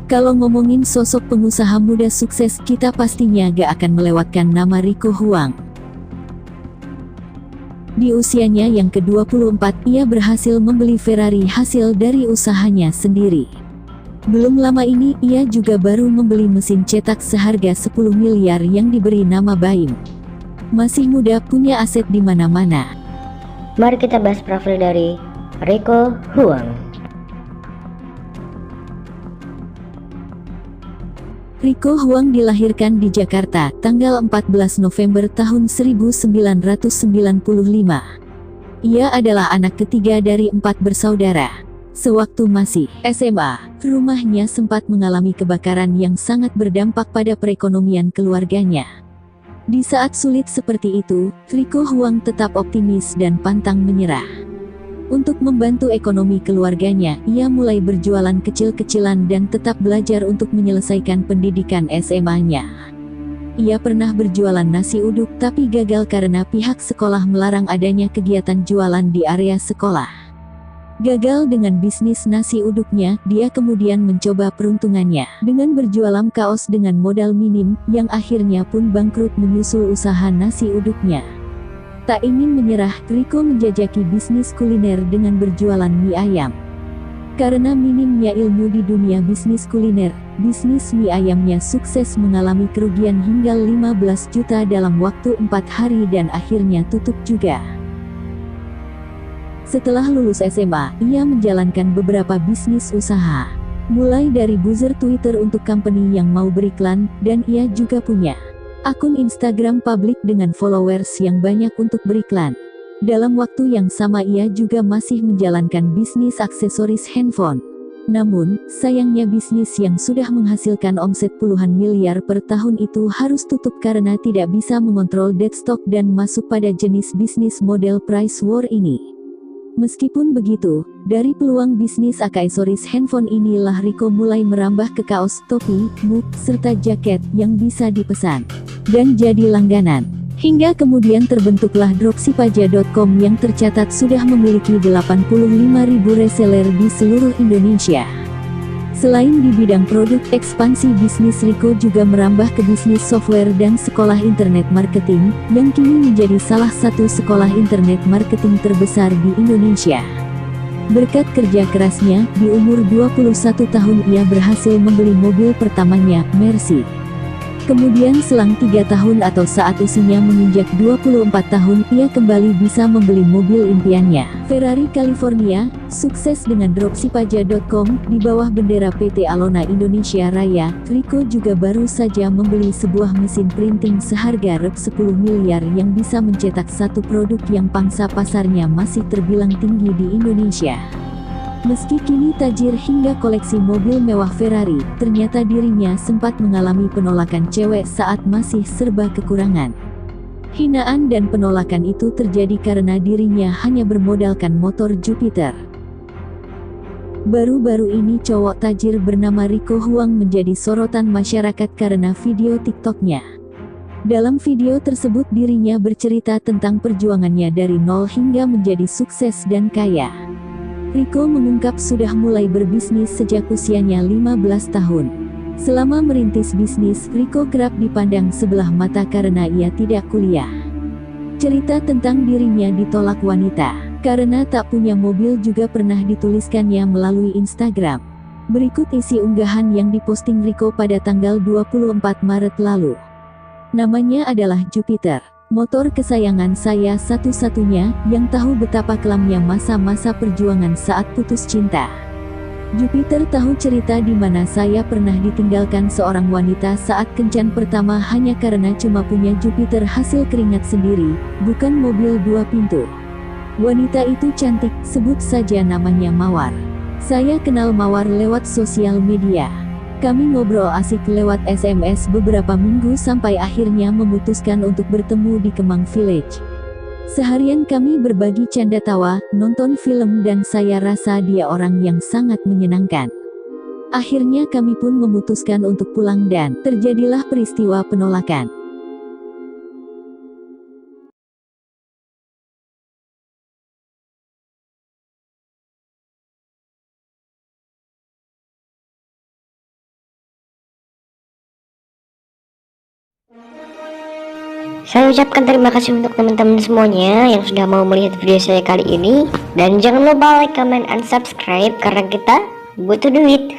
Kalau ngomongin sosok pengusaha muda sukses, kita pastinya gak akan melewatkan nama Rico Huang. Di usianya yang ke-24, ia berhasil membeli Ferrari hasil dari usahanya sendiri. Belum lama ini, ia juga baru membeli mesin cetak seharga 10 miliar yang diberi nama Baim. Masih muda, punya aset di mana-mana. Mari kita bahas profil dari Rico Huang. Rico Huang dilahirkan di Jakarta, tanggal 14 November tahun 1995. Ia adalah anak ketiga dari 4 bersaudara. Sewaktu masih SMA, rumahnya sempat mengalami kebakaran yang sangat berdampak pada perekonomian keluarganya. Di saat sulit seperti itu, Rico Huang tetap optimis dan pantang menyerah. Untuk membantu ekonomi keluarganya, ia mulai berjualan kecil-kecilan dan tetap belajar untuk menyelesaikan pendidikan SMA-nya. Ia pernah berjualan nasi uduk tapi gagal karena pihak sekolah melarang adanya kegiatan jualan di area sekolah. Gagal dengan bisnis nasi uduknya, dia kemudian mencoba peruntungannya dengan berjualan kaos dengan modal minim, yang akhirnya pun bangkrut menyusul usaha nasi uduknya. Tak ingin menyerah, Rico menjajaki bisnis kuliner dengan berjualan mie ayam. Karena minimnya ilmu di dunia bisnis kuliner, bisnis mie ayamnya sukses mengalami kerugian hingga 15 juta dalam waktu 4 hari dan akhirnya tutup juga. Setelah lulus SMA, ia menjalankan beberapa bisnis usaha. Mulai dari buzzer Twitter untuk company yang mau beriklan, dan ia juga punya akun Instagram publik dengan followers yang banyak untuk beriklan. Dalam waktu yang sama ia juga masih menjalankan bisnis aksesoris handphone. Namun, sayangnya bisnis yang sudah menghasilkan omset puluhan miliar per tahun itu harus tutup karena tidak bisa mengontrol deadstock dan masuk pada jenis bisnis model price war ini. Meskipun begitu, dari peluang bisnis aksesoris handphone inilah Rico mulai merambah ke kaos, topi, mug, serta jaket yang bisa dipesan dan jadi langganan. Hingga kemudian terbentuklah Dropsipaja.com yang tercatat sudah memiliki 85.000 reseller di seluruh Indonesia. Selain di bidang produk, ekspansi bisnis Rico juga merambah ke bisnis software dan sekolah internet marketing, yang kini menjadi salah satu sekolah internet marketing terbesar di Indonesia. Berkat kerja kerasnya, di umur 21 tahun ia berhasil membeli mobil pertamanya, Mercy. Kemudian selang 3 tahun atau saat usianya menginjak 24 tahun, ia kembali bisa membeli mobil impiannya, Ferrari California. Sukses dengan Dropsipaja.com, di bawah bendera PT Alona Indonesia Raya, Rico juga baru saja membeli sebuah mesin printing seharga Rp10 miliar yang bisa mencetak satu produk yang pangsa pasarnya masih terbilang tinggi di Indonesia. Meski kini tajir hingga koleksi mobil mewah Ferrari, ternyata dirinya sempat mengalami penolakan cewek saat masih serba kekurangan. Hinaan dan penolakan itu terjadi karena dirinya hanya bermodalkan motor Jupiter. Baru-baru ini cowok tajir bernama Rico Huang menjadi sorotan masyarakat karena video TikToknya. Dalam video tersebut dirinya bercerita tentang perjuangannya dari nol hingga menjadi sukses dan kaya. Rico mengungkap sudah mulai berbisnis sejak usianya 15 tahun. Selama merintis bisnis, Rico kerap dipandang sebelah mata karena ia tidak kuliah. Cerita tentang dirinya ditolak wanita karena tak punya mobil juga pernah dituliskannya melalui Instagram. Berikut isi unggahan yang diposting Rico pada tanggal 24 Maret lalu. Namanya adalah Jupiter. Motor kesayangan saya satu-satunya, yang tahu betapa kelamnya masa-masa perjuangan saat putus cinta. Jupiter tahu cerita di mana saya pernah ditinggalkan seorang wanita saat kencan pertama hanya karena cuma punya Jupiter hasil keringat sendiri, bukan mobil 2 pintu. Wanita itu cantik, sebut saja namanya Mawar. Saya kenal Mawar lewat sosial media. Kami ngobrol asik lewat SMS beberapa minggu sampai akhirnya memutuskan untuk bertemu di Kemang Village. Seharian kami berbagi canda tawa, nonton film dan saya rasa dia orang yang sangat menyenangkan. Akhirnya kami pun memutuskan untuk pulang dan terjadilah peristiwa penolakan. Saya ucapkan terima kasih untuk teman-teman semuanya yang sudah mau melihat video saya kali ini. Dan jangan lupa like, comment, and subscribe karena kita butuh duit.